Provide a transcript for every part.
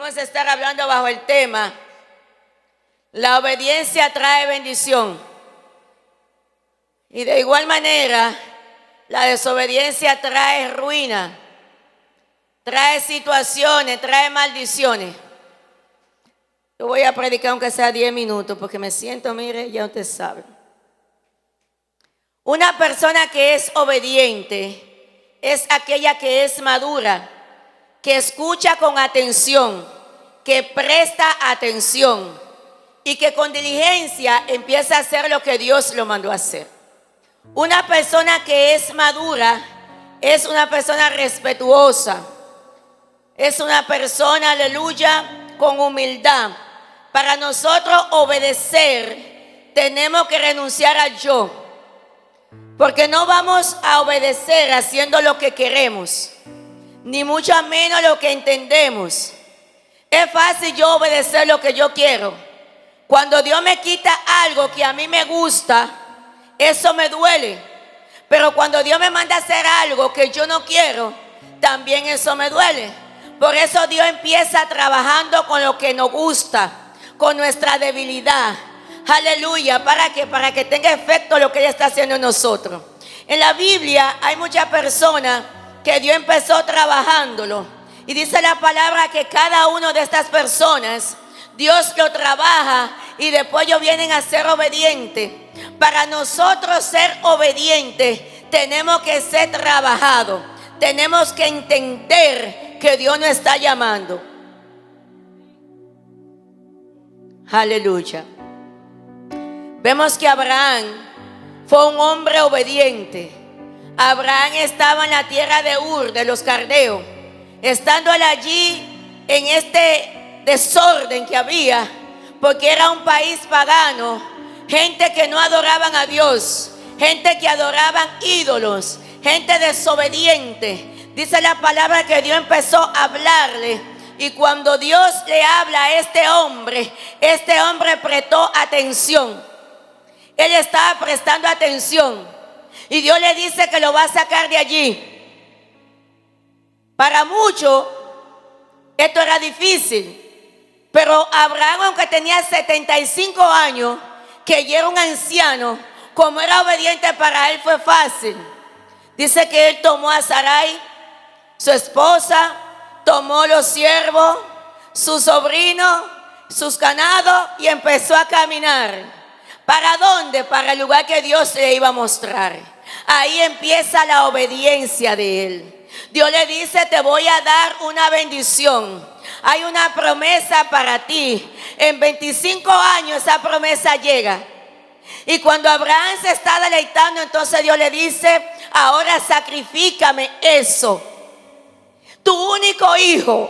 Vamos a estar hablando bajo el tema: la obediencia trae bendición. Y de igual manera, la desobediencia trae ruina, trae situaciones, trae maldiciones. Yo voy a predicar aunque sea 10 minutos porque me siento, mire, ya usted sabe. Una persona que es obediente es aquella que es madura, que escucha con atención, que presta atención y que con diligencia empieza a hacer lo que Dios lo mandó a hacer. Una persona que es madura es una persona respetuosa, es una persona, aleluya, con humildad. Para nosotros obedecer, tenemos que renunciar al yo, porque no vamos a obedecer haciendo lo que queremos, ni mucho menos lo que entendemos. Es fácil yo obedecer lo que yo quiero. Cuando Dios me quita algo que a mí me gusta, eso me duele. Pero cuando Dios me manda a hacer algo que yo no quiero, también eso me duele. Por eso Dios empieza trabajando con lo que nos gusta, con nuestra debilidad. Aleluya, ¿para qué? Para que tenga efecto lo que ella está haciendo en nosotros. En la Biblia hay muchas personas que Dios empezó trabajándolo. Y dice la palabra que cada una de estas personas, Dios lo trabaja y después ellos vienen a ser obedientes. Para nosotros ser obedientes, tenemos que ser trabajados. Tenemos que entender que Dios nos está llamando. Aleluya. Vemos que Abraham fue un hombre obediente. Abraham estaba en la tierra de Ur, de los Caldeos. Estando él allí en este desorden que había, porque era un país pagano, gente que no adoraban a Dios, gente que adoraban ídolos, gente desobediente. Dice la palabra que Dios empezó a hablarle, y cuando Dios le habla a este hombre prestó atención. Él estaba prestando atención y Dios le dice que lo va a sacar de allí. Para muchos esto era difícil, pero Abraham, aunque tenía 75 años, que ya era un anciano, como era obediente, para él fue fácil. Dice que él tomó a Sarai, su esposa, tomó los siervos, sus sobrinos, sus ganados y empezó a caminar. ¿Para dónde? Para el lugar que Dios le iba a mostrar. Ahí empieza la obediencia de él. Dios le dice: te voy a dar una bendición. Hay una promesa para ti. En 25 años esa promesa llega. Y cuando Abraham se está deleitando, entonces Dios le dice: ahora sacrifícame eso. Tu único hijo,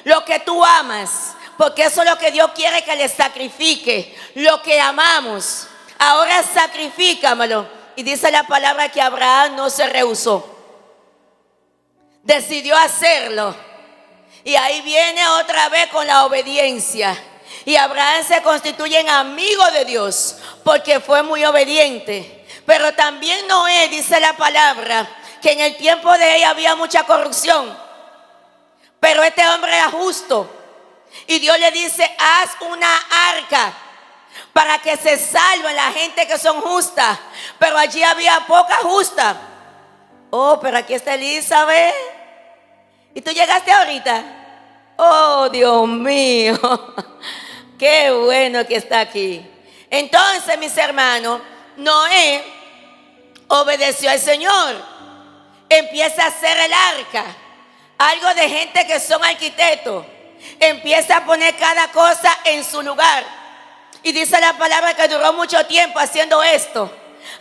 lo que tú amas. Porque eso es lo que Dios quiere que le sacrifique, lo que amamos. Ahora sacrifícamelo. Y dice la palabra que Abraham no se rehusó. Decidió hacerlo. Y ahí viene otra vez con la obediencia. Y Abraham se constituye en amigo de Dios porque fue muy obediente. Pero también Noé, dice la palabra, que en el tiempo de ella había mucha corrupción. Pero este hombre era justo. Y Dios le dice: haz una arca para que se salven la gente que son justas. Pero allí había poca justa. Oh, pero aquí está Elizabeth. ¿Y tú llegaste ahorita? Oh, Dios mío. Qué bueno que está aquí. Entonces, mis hermanos, Noé obedeció al Señor. Empieza a hacer el arca. Algo de gente que son arquitectos. Empieza a poner cada cosa en su lugar. Y dice la palabra que duró mucho tiempo haciendo esto.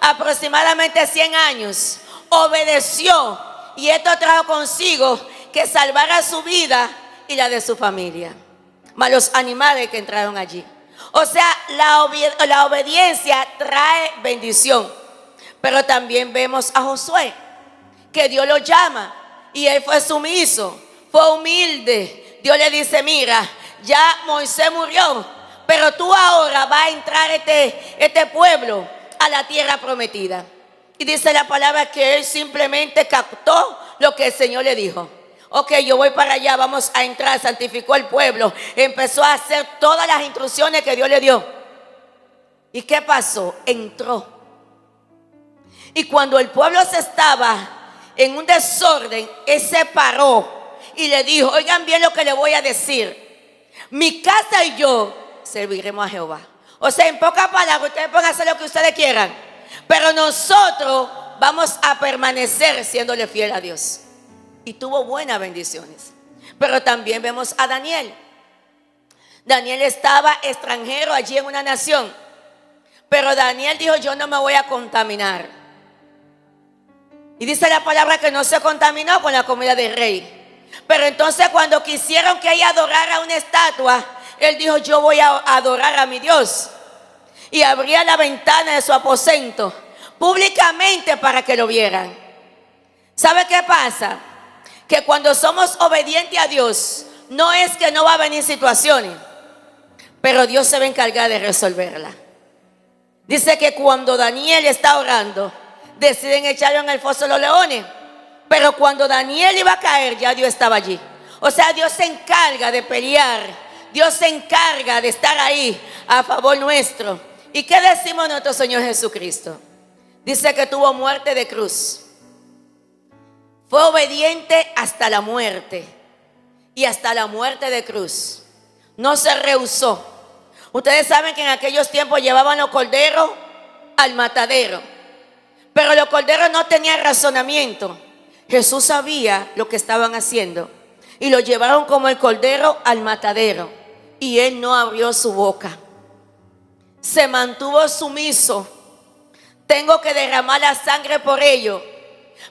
Aproximadamente 100 años. Obedeció. Y esto trajo consigo que salvara su vida y la de su familia. Más los animales que entraron allí. O sea, la obediencia trae bendición. Pero también vemos a Josué, que Dios lo llama. Y él fue sumiso, fue humilde. Dios le dice: mira, ya Moisés murió, pero tú ahora vas a entrar este pueblo a la tierra prometida. Y dice la palabra que él simplemente captó lo que el Señor le dijo. Ok, yo voy para allá, vamos a entrar. Santificó el pueblo, empezó a hacer todas las instrucciones que Dios le dio. ¿Y qué pasó? Entró. Y cuando el pueblo se estaba en un desorden, él se paró y le dijo: oigan bien lo que le voy a decir. Mi casa y yo serviremos a Jehová. O sea, en pocas palabras, ustedes pueden hacer lo que ustedes quieran, pero nosotros vamos a permanecer siéndole fiel a Dios. Y tuvo buenas bendiciones. Pero también vemos a Daniel. Daniel estaba extranjero allí en una nación, pero Daniel dijo: yo no me voy a contaminar. Y dice la palabra que no se contaminó con la comida del rey. Pero entonces cuando quisieron que ella adorara una estatua, él dijo: yo voy a adorar a mi Dios. Y abría la ventana de su aposento públicamente para que lo vieran. ¿Sabe qué pasa? Que cuando somos obedientes a Dios, no es que no va a venir situaciones, pero Dios se va a encargar de resolverla. Dice que cuando Daniel está orando, deciden echarlo en el foso de los leones. Pero cuando Daniel iba a caer, ya Dios estaba allí. O sea, Dios se encarga de pelear. Dios se encarga de estar ahí a favor nuestro. ¿Y qué decimos nuestro Señor Jesucristo? Dice que tuvo muerte de cruz. Fue obediente hasta la muerte. Y hasta la muerte de cruz. No se rehusó. Ustedes saben que en aquellos tiempos llevaban los corderos al matadero. Pero los corderos no tenían razonamiento. Jesús sabía lo que estaban haciendo. Y lo llevaron como el cordero al matadero. Y él no abrió su boca. Se mantuvo sumiso. Tengo que derramar la sangre por ellos,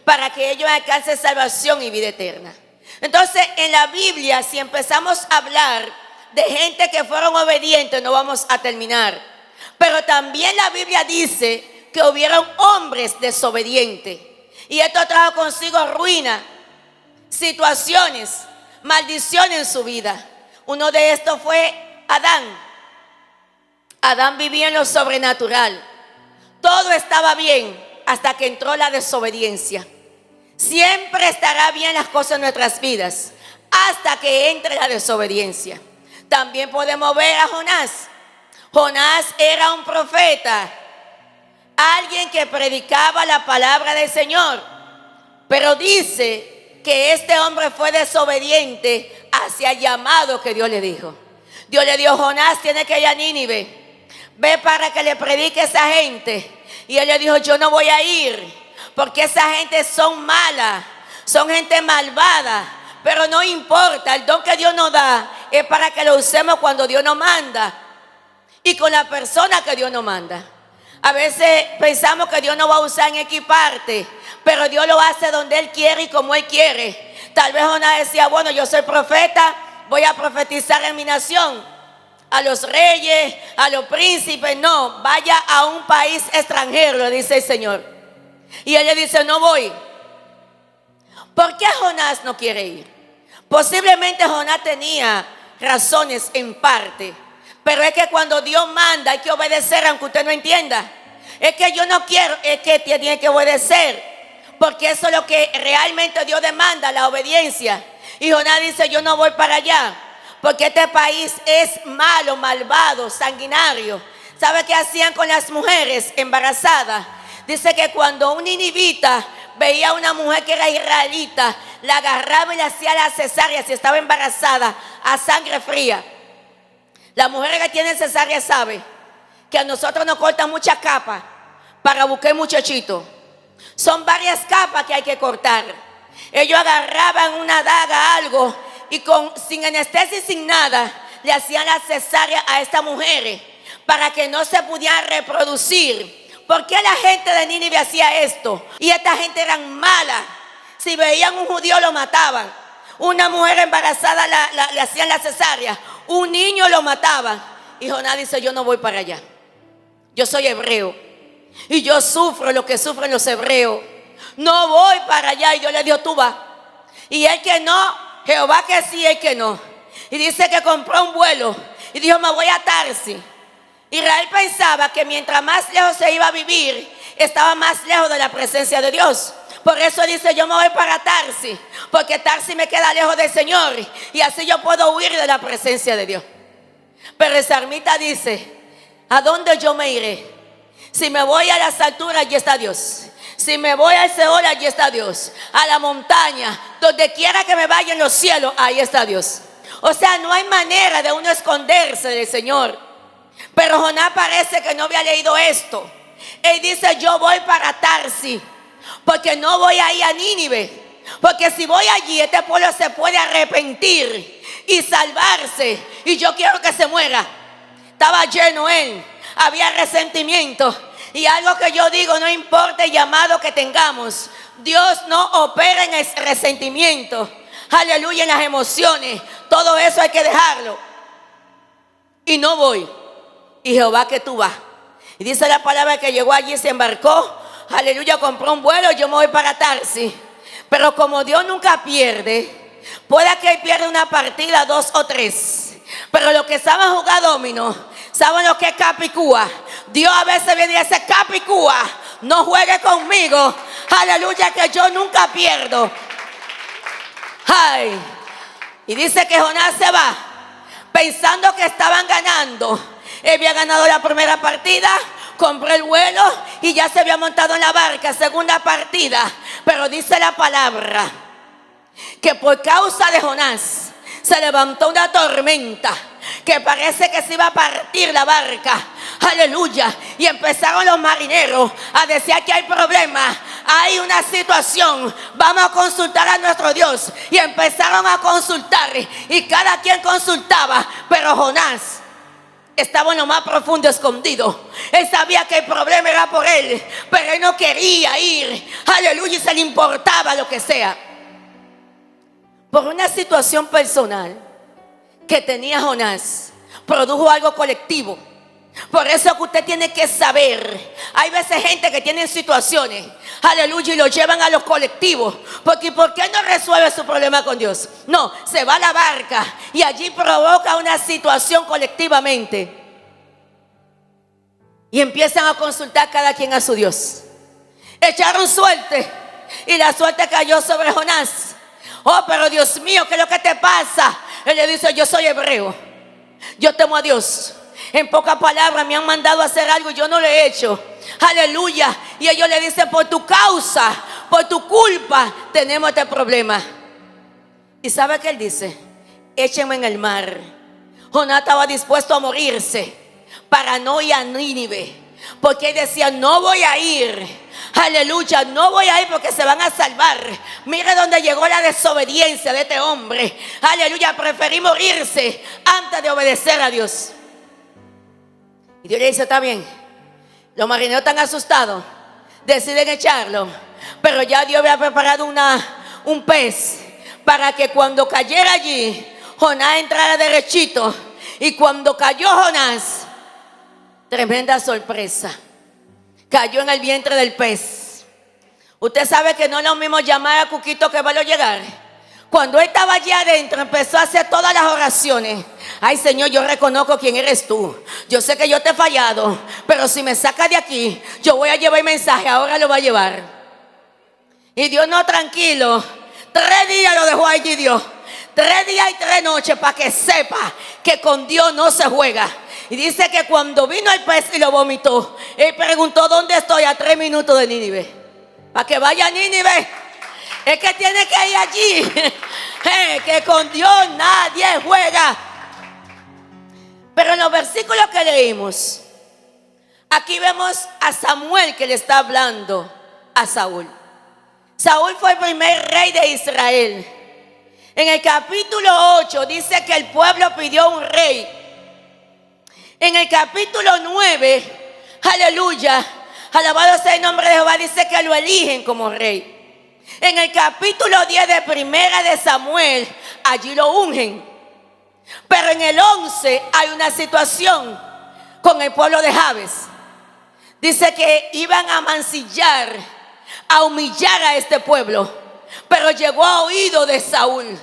para que ellos alcancen salvación y vida eterna. Entonces, en la Biblia, si empezamos a hablar de gente que fueron obedientes, no vamos a terminar. Pero también la Biblia dice que hubieron hombres desobedientes. Y esto trajo consigo ruina, situaciones, maldiciones en su vida. Uno de estos fue Adán. Adán vivía en lo sobrenatural. Todo estaba bien hasta que entró la desobediencia. Siempre estará bien las cosas en nuestras vidas hasta que entre la desobediencia. También podemos ver a Jonás. Jonás era un profeta, alguien que predicaba la palabra del Señor, pero dice que este hombre fue desobediente hacia el llamado que Dios le dijo. Dios le dijo: Jonás, tiene que ir a Nínive, ve para que le predique a esa gente. Y él le dijo: yo no voy a ir, porque esa gente son malas, son gente malvada. Pero no importa, el don que Dios nos da es para que lo usemos cuando Dios nos manda y con la persona que Dios nos manda. A veces pensamos que Dios nos va a usar en X parte, pero Dios lo hace donde Él quiere y como Él quiere. Tal vez Jonás decía: bueno, yo soy profeta, voy a profetizar en mi nación, a los reyes, a los príncipes. No, vaya a un país extranjero, le dice el Señor. Y él le dice: no voy. ¿Por qué Jonás no quiere ir? Posiblemente Jonás tenía razones en parte, pero es que cuando Dios manda hay que obedecer aunque usted no entienda. Es que yo no quiero, es que tiene que obedecer, porque eso es lo que realmente Dios demanda, la obediencia. Y Jonás dice: yo no voy para allá, porque este país es malo, malvado, sanguinario. ¿Sabe qué hacían con las mujeres embarazadas? Dice que cuando un ninivita veía a una mujer que era israelita, la agarraba y le hacía la cesárea si estaba embarazada a sangre fría. La mujer que tiene cesárea sabe que a nosotros nos cortan muchas capas para buscar muchachito. Son varias capas que hay que cortar. Ellos agarraban una daga, algo, y sin anestesia y sin nada le hacían la cesárea a estas mujeres para que no se pudieran reproducir. ¿Por qué la gente de Nínive hacía esto? Y esta gente eran malas. Si veían un judío lo mataban. Una mujer embarazada le hacían la cesárea. Un niño lo mataban. Y Jonás dice: yo no voy para allá. Yo soy hebreo y yo sufro lo que sufren los hebreos. No voy para allá. Y Dios le dijo: tú vas. Y él que no, Jehová que sí, él que no. Y dice que compró un vuelo y dijo: me voy a Tarsis. Israel pensaba que mientras más lejos se iba a vivir, estaba más lejos de la presencia de Dios. Por eso dice, yo me voy para Tarsis, porque Tarsis me queda lejos del Señor y así yo puedo huir de la presencia de Dios. Pero el salmista dice, ¿a dónde yo me iré? Si me voy a las alturas, allí está Dios. Si me voy al Seol, allí está Dios. A la montaña, donde quiera que me vaya en los cielos, ahí está Dios. O sea, no hay manera de uno esconderse del Señor. Pero Jonás parece que no había leído esto. Él dice, yo voy para Tarsis, porque no voy a ir a Nínive. Porque si voy allí, este pueblo se puede arrepentir y salvarse. Y yo quiero que se muera. Estaba lleno él. Había resentimiento. Y algo que yo digo, no importa el llamado que tengamos, Dios no opera en el resentimiento. Aleluya, en las emociones. Todo eso hay que dejarlo. Y no voy. Y Jehová, que tú vas. Y dice la palabra que llegó allí, se embarcó. Aleluya, compró un vuelo. Yo me voy para Tarsis. Pero como Dios nunca pierde, puede que él pierda una partida, 2 o 3. Pero los que saben jugar dominó, saben lo que es capicúa. Dios a veces viene y dice, capicúa, no juegue conmigo. Aleluya, que yo nunca pierdo. Ay. Y dice que Jonás se va pensando que estaban ganando. Él había ganado la primera partida, compró el vuelo y ya se había montado en la barca, segunda partida. Pero dice la palabra que por causa de Jonás se levantó una tormenta que parece que se iba a partir la barca. Aleluya. Y empezaron los marineros a decir que hay problemas, hay una situación, vamos a consultar a nuestro Dios. Y empezaron a consultar y cada quien consultaba, pero Jonás estaba en lo más profundo escondido. Él sabía que el problema era por él, pero él no quería ir. Aleluya, y se le importaba lo que sea. Por una situación personal que tenía Jonás, produjo algo colectivo. Por eso que usted tiene que saber, hay veces gente que tiene situaciones, aleluya, y lo llevan a los colectivos. Porque ¿por qué no resuelve su problema con Dios? No, se va a la barca y allí provoca una situación colectivamente. Y empiezan a consultar cada quien a su Dios. Echaron suerte y la suerte cayó sobre Jonás. Oh, pero Dios mío, ¿qué es lo que te pasa? Él le dice, yo soy hebreo, yo temo a Dios. En pocas palabras, me han mandado a hacer algo y yo no lo he hecho. Aleluya. Y ellos le dicen, por tu causa, por tu culpa, tenemos este problema. ¿Y sabe qué él dice? Échenme en el mar. Jonás estaba dispuesto a morirse para no ir a Nínive, porque él decía, no voy a ir. Aleluya, no voy a ir porque se van a salvar. Mire dónde llegó la desobediencia de este hombre. Aleluya, preferí morirse antes de obedecer a Dios. Y Dios le dice, está bien. Los marineros están asustados, deciden echarlo, pero ya Dios había preparado un pez para que cuando cayera allí, Jonás entrara derechito. Y cuando cayó Jonás, tremenda sorpresa, cayó en el vientre del pez. Usted sabe que no es lo mismo llamar a Cuquito que verlo llegar. Cuando él estaba allí adentro, empezó a hacer todas las oraciones. Ay, Señor, yo reconozco quién eres tú. Yo sé que yo te he fallado, pero si me sacas de aquí, yo voy a llevar el mensaje, ahora lo va a llevar. Y Dios no, tranquilo. 3 días lo dejó allí Dios. 3 días y 3 noches para que sepa que con Dios no se juega. Y dice que cuando vino el pez y lo vomitó, él preguntó, ¿dónde estoy? A 3 minutos de Nínive. Para que vaya a Nínive. Es que tiene que ir allí. Que con Dios nadie juega. Pero en los versículos que leímos, aquí vemos a Samuel que le está hablando a Saúl. Saúl fue el primer rey de Israel. En el capítulo 8 dice que el pueblo pidió un rey. En el capítulo 9, aleluya, alabado sea el nombre de Jehová, dice que lo eligen como rey. En el capítulo 10 de Primera de Samuel, allí lo ungen. Pero en el 11 hay una situación con el pueblo de Jabes. Dice que iban a mancillar, a humillar a este pueblo. Pero llegó a oído de Saúl.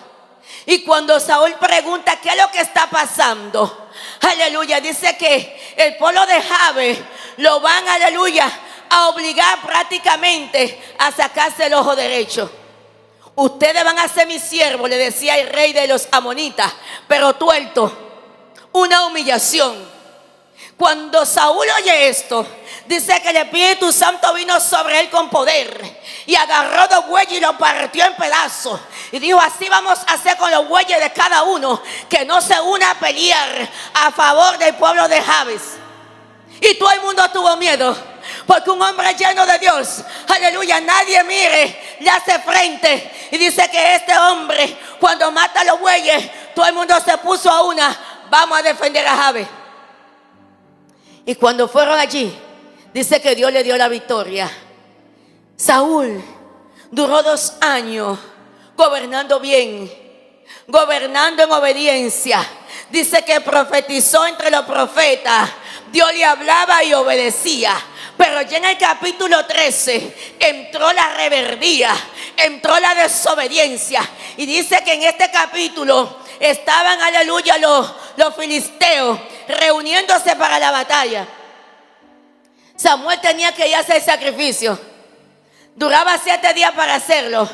Y cuando Saúl pregunta qué es lo que está pasando, aleluya, dice que el pueblo de Jabes lo van, aleluya, a obligar prácticamente a sacarse el ojo derecho. Ustedes van a ser mis siervos, le decía el rey de los amonitas, pero tuerto. Una humillación. Cuando Saúl oye esto, dice que el Espíritu Santo vino sobre él con poder y agarró 2 bueyes y los partió en pedazos y dijo: así vamos a hacer con los bueyes de cada uno, que no se una a pelear a favor del pueblo de Jabes. Y todo el mundo tuvo miedo, porque un hombre lleno de Dios, aleluya, nadie mire, le hace frente. Y dice que este hombre, cuando mata a los bueyes, todo el mundo se puso a una: vamos a defender a Jabes. Y cuando fueron allí, dice que Dios le dio la victoria. Saúl duró 2 años gobernando bien, gobernando en obediencia. Dice que profetizó entre los profetas. Dios le hablaba y obedecía. Pero ya en el capítulo 13 entró la rebeldía, entró la desobediencia. Y dice que en este capítulo estaban, aleluya, los filisteos reuniéndose para la batalla. Samuel tenía que ir a hacer sacrificio. Duraba 7 días para hacerlo,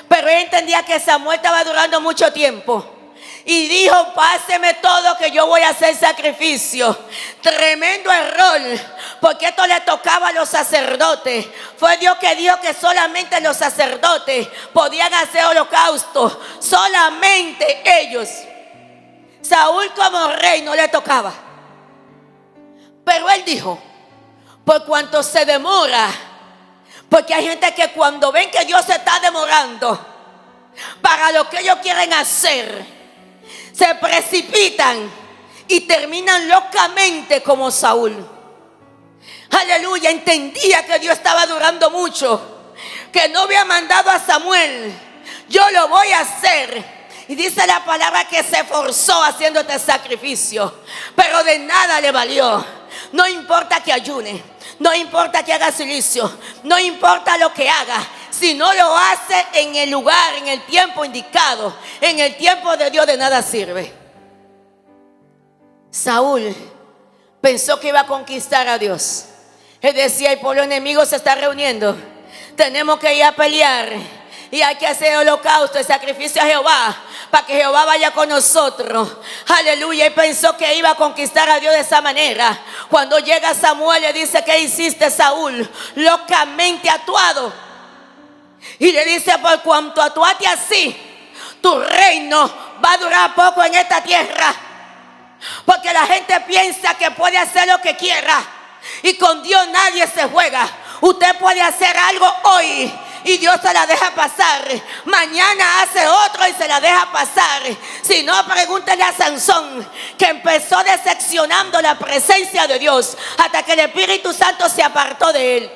pero él entendía que Samuel estaba durando mucho tiempo. Y dijo: páseme todo, que yo voy a hacer sacrificio. Tremendo error, porque esto le tocaba a los sacerdotes. Fue Dios que dijo que solamente los sacerdotes podían hacer holocausto, solamente ellos. Saúl como rey no le tocaba. Pero él dijo: por cuanto se demora, porque hay gente que cuando ven que Dios se está demorando para lo que ellos quieren hacer, se precipitan y terminan locamente como Saúl. Aleluya, entendía que Dios estaba durando mucho, que no había mandado a Samuel. Yo lo voy a hacer. Y dice la palabra que se esforzó haciendo este sacrificio, pero de nada le valió. No importa que ayune, no importa que haga silicio, no importa lo que haga, si no lo hace en el lugar, en el tiempo indicado, en el tiempo de Dios, de nada sirve. Saúl pensó que iba a conquistar a Dios. Él decía: el pueblo enemigo se está reuniendo, tenemos que ir a pelear y hay que hacer holocausto, el sacrificio a Jehová, para que Jehová vaya con nosotros. Aleluya. Y pensó que iba a conquistar a Dios de esa manera. Cuando llega Samuel, le dice: ¿qué hiciste, Saúl? Locamente actuado. Y le dice: por cuanto actuaste así, tu reino va a durar poco en esta tierra, porque la gente piensa que puede hacer lo que quiera, y con Dios nadie se juega. Usted puede hacer algo hoy y Dios se la deja pasar. Mañana hace otro y se la deja pasar. Si no, pregúntele a Sansón, que empezó decepcionando la presencia de Dios hasta que el Espíritu Santo se apartó de él.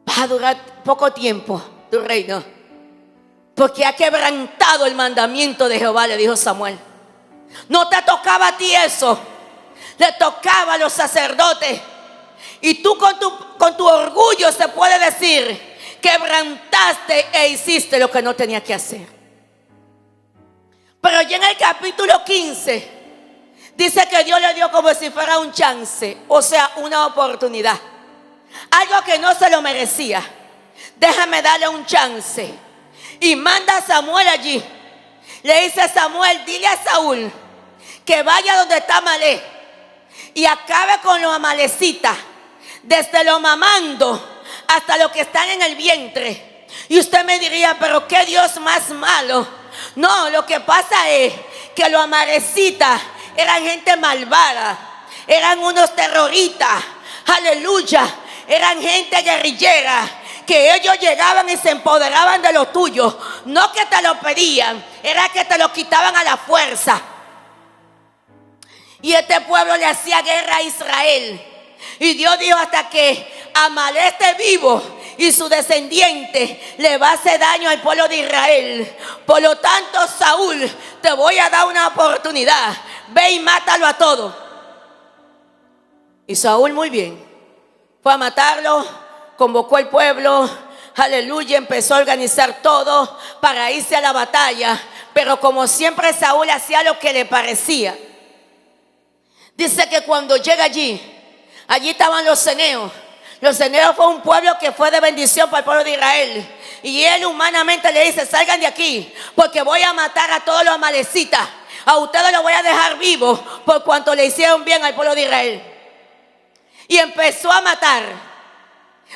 Va a durar poco tiempo tu reino, porque ha quebrantado el mandamiento de Jehová, le dijo Samuel. No te tocaba a ti eso, le tocaba a los sacerdotes. Y tú con tu orgullo, se puede decir, quebrantaste e hiciste lo que no tenía que hacer. Pero ya en el capítulo 15 dice que Dios le dio como si fuera un chance, o sea, una oportunidad, algo que no se lo merecía. Déjame darle un chance. Y manda a Samuel allí. Le dice a Samuel: dile a Saúl que vaya donde está Amalek y acabe con los amalecitas, desde los mamando hasta los que están en el vientre. Y usted me diría: pero qué Dios más malo. No, lo que pasa es que los amalecitas eran gente malvada, eran unos terroristas, aleluya, eran gente guerrillera, que ellos llegaban y se empoderaban de lo tuyo. No que te lo pedían, era que te lo quitaban a la fuerza. Y este pueblo le hacía guerra a Israel. Y Dios dijo: hasta que Amalek esté vivo y su descendiente le va a hacer daño al pueblo de Israel. Por lo tanto, Saúl, te voy a dar una oportunidad. Ve y mátalo a todos. Y Saúl, muy bien, fue a matarlo, convocó al pueblo, aleluya, empezó a organizar todo para irse a la batalla. Pero como siempre, Saúl hacía lo que le parecía. Dice que cuando llega allí, Allí estaban los ceneos. Los ceneos fue un pueblo que fue de bendición para el pueblo de Israel. Y él humanamente le dice: salgan de aquí, porque voy a matar a todos los amalecitas. A ustedes los voy a dejar vivos por cuanto le hicieron bien al pueblo de Israel. Y empezó a matar.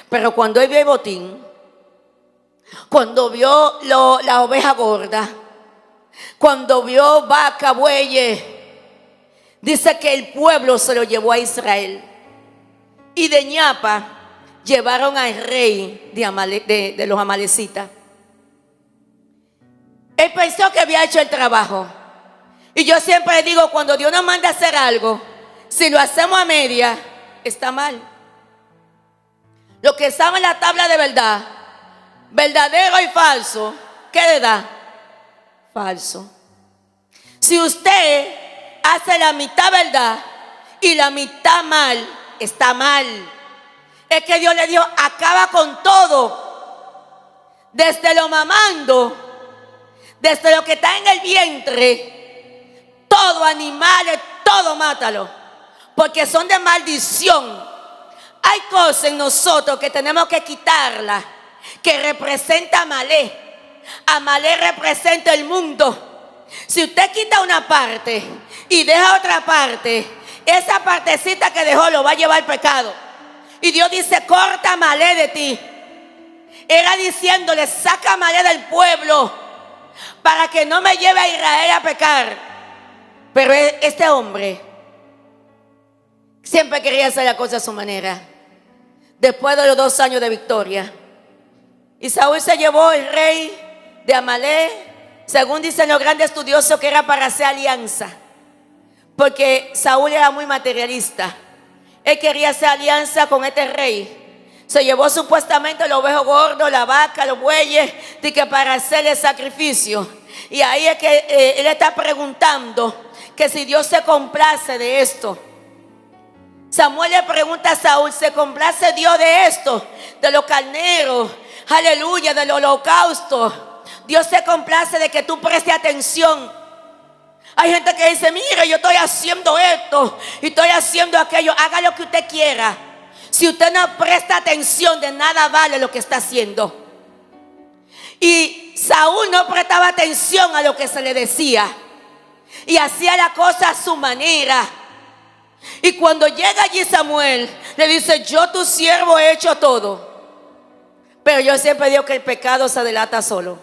Pero cuando él vio el botín, cuando vio la oveja gorda, cuando vio vaca, bueyes, dice que el pueblo se lo llevó a Israel. Y de ñapa llevaron al rey de los amalecitas. Él pensó que había hecho el trabajo. Y yo siempre digo, cuando Dios nos manda a hacer algo, si lo hacemos a media, está mal. Lo que sabe la tabla de verdad, verdadero y falso, ¿qué le da? Falso. Si usted hace la mitad verdad y la mitad mal, está mal. Es que Dios le dijo: acaba con todo, desde lo mamando, desde lo que está en el vientre, todo, animales, todo mátalo, porque son de maldición. Hay cosas en nosotros que tenemos que quitarlas, que representa Amalek. Amalek representa el mundo. Si usted quita una parte y deja otra parte, esa partecita que dejó lo va a llevar al pecado. Y Dios dice: corta Amalek de ti. Era diciéndole: saca Amalek del pueblo para que no me lleve a Israel a pecar. Pero este hombre siempre quería hacer la cosa a su manera. Después de los 2 años de victoria, y Saúl se llevó el rey de Amalek, según dicen los grandes estudiosos, que era para hacer alianza, porque Saúl era muy materialista. Él quería hacer alianza con este rey. Se llevó supuestamente los ovejos gordos, la vaca, los bueyes, de que para hacerle sacrificio. Y ahí es que él está preguntando que si Dios se complace de esto. Samuel le pregunta a Saúl: ¿se complace Dios de esto? De los carneros, aleluya, del holocausto. Dios se complace de que tú prestes atención. Hay gente que dice: mire, yo estoy haciendo esto y estoy haciendo aquello. Haga lo que usted quiera. Si usted no presta atención, de nada vale lo que está haciendo. Y Saúl no prestaba atención a lo que se le decía y hacía la cosa a su manera. Y cuando llega allí Samuel, le dice: yo tu siervo he hecho todo. Pero yo siempre digo que el pecado se delata solo.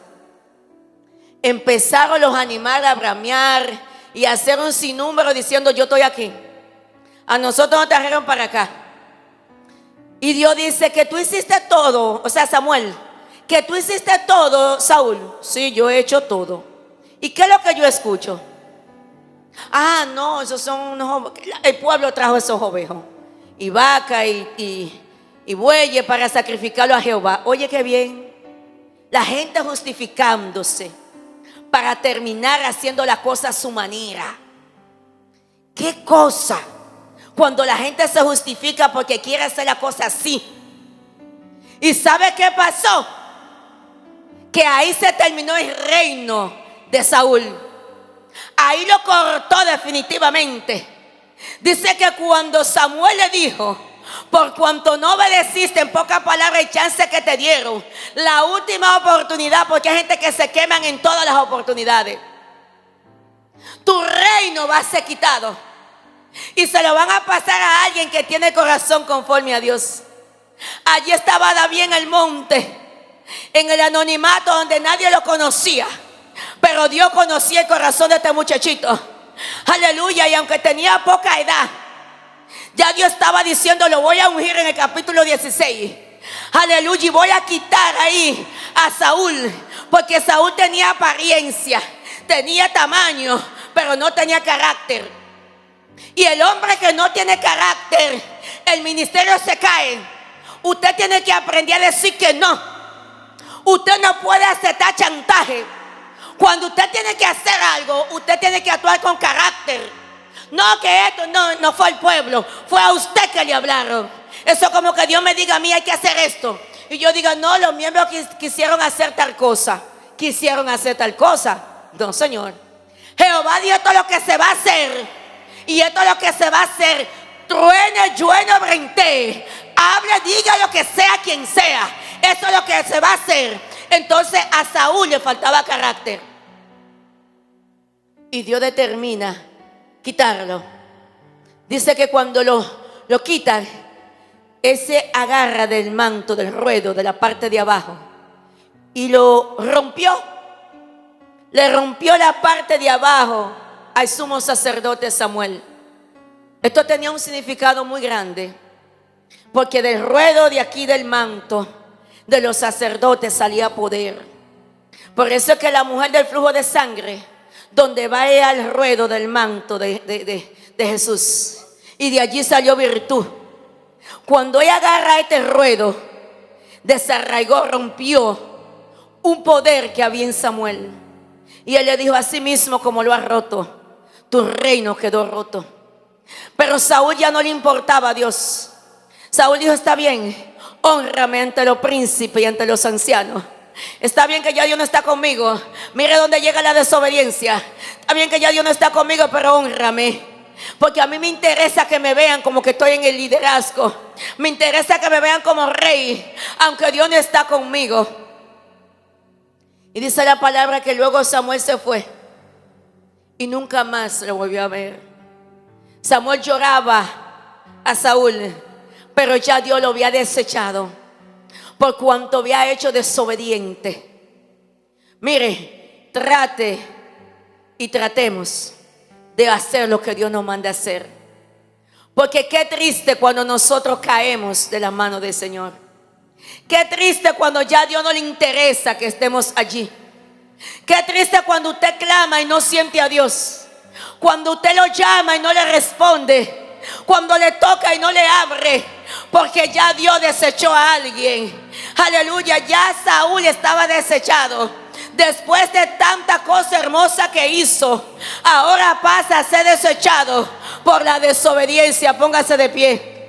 Empezaron los animales a bramear y a hacer un sinnúmero diciendo: yo estoy aquí. A nosotros nos trajeron para acá. Y Dios dice: que tú hiciste todo. O sea, Samuel, que tú hiciste todo, Saúl. Sí, yo he hecho todo. ¿Y qué es lo que yo escucho? Ah, no, esos son unos, el pueblo trajo esos ovejos y vaca y bueyes para sacrificarlo a Jehová. Oye, qué bien. La gente justificándose para terminar haciendo la cosa a su manera. ¿Qué cosa? Cuando la gente se justifica porque quiere hacer la cosa así. ¿Y sabe qué pasó? Que ahí se terminó el reino de Saúl. Ahí lo cortó definitivamente. Dice que cuando Samuel le dijo: por cuanto no obedeciste, en pocas palabras, el chance que te dieron, la última oportunidad, porque hay gente que se queman en todas las oportunidades, tu reino va a ser quitado y se lo van a pasar a alguien que tiene corazón conforme a Dios. Allí estaba David en el monte, en el anonimato donde nadie lo conocía, pero Dios conocía el corazón de este muchachito. Aleluya. Y aunque tenía poca edad, ya Dios estaba diciendo: lo voy a ungir en el capítulo 16. Aleluya. Y voy a quitar ahí a Saúl, porque Saúl tenía apariencia, tenía tamaño, pero no tenía carácter. Y el hombre que no tiene carácter, el ministerio se cae. Usted tiene que aprender a decir que no. Usted no puede aceptar chantaje. Cuando usted tiene que hacer algo, usted tiene que actuar con carácter. No, que esto no fue el pueblo, fue a usted que le hablaron. Eso como que Dios me diga a mí: hay que hacer esto. Y yo diga: no, los miembros quisieron hacer tal cosa. Quisieron hacer tal cosa. No, Señor. Jehová dijo: esto es lo que se va a hacer. Y esto es lo que se va a hacer. Truene, llueve, frentee, hable, diga lo que sea quien sea. Eso es lo que se va a hacer. Entonces a Saúl le faltaba carácter. Y Dios determina quitarlo. Dice que cuando lo quitan, él se agarra del manto, del ruedo, de la parte de abajo, y lo rompió. Le rompió la parte de abajo al sumo sacerdote Samuel. Esto tenía un significado muy grande, porque del ruedo de aquí del manto de los sacerdotes salía poder. Por eso es que la mujer del flujo de sangre, donde va ella al ruedo del manto de Jesús, y de allí salió virtud. Cuando ella agarra este ruedo, desarraigó, rompió un poder que había en Samuel. Y él le dijo: así mismo como lo has roto, tu reino quedó roto. Pero Saúl ya no le importaba a Dios. Saúl dijo: está bien, hónrame ante los príncipes y ante los ancianos. Está bien que ya Dios no está conmigo. Mire dónde llega la desobediencia. Está bien que ya Dios no está conmigo, pero hónrame. Porque a mí me interesa que me vean como que estoy en el liderazgo. Me interesa que me vean como rey, aunque Dios no está conmigo. Y dice la palabra que luego Samuel se fue y nunca más lo volvió a ver. Samuel lloraba a Saúl, pero ya Dios lo había desechado por cuanto había hecho desobediente. Mire, trate y tratemos de hacer lo que Dios nos manda a hacer. Porque qué triste cuando nosotros caemos de la mano del Señor. Qué triste cuando ya a Dios no le interesa que estemos allí. Qué triste cuando usted clama y no siente a Dios. Cuando usted lo llama y no le responde. Cuando le toca y no le abre. Porque ya Dios desechó a alguien. Aleluya, ya Saúl estaba desechado. Después de tanta cosa hermosa que hizo, ahora pasa a ser desechado por la desobediencia. Póngase de pie.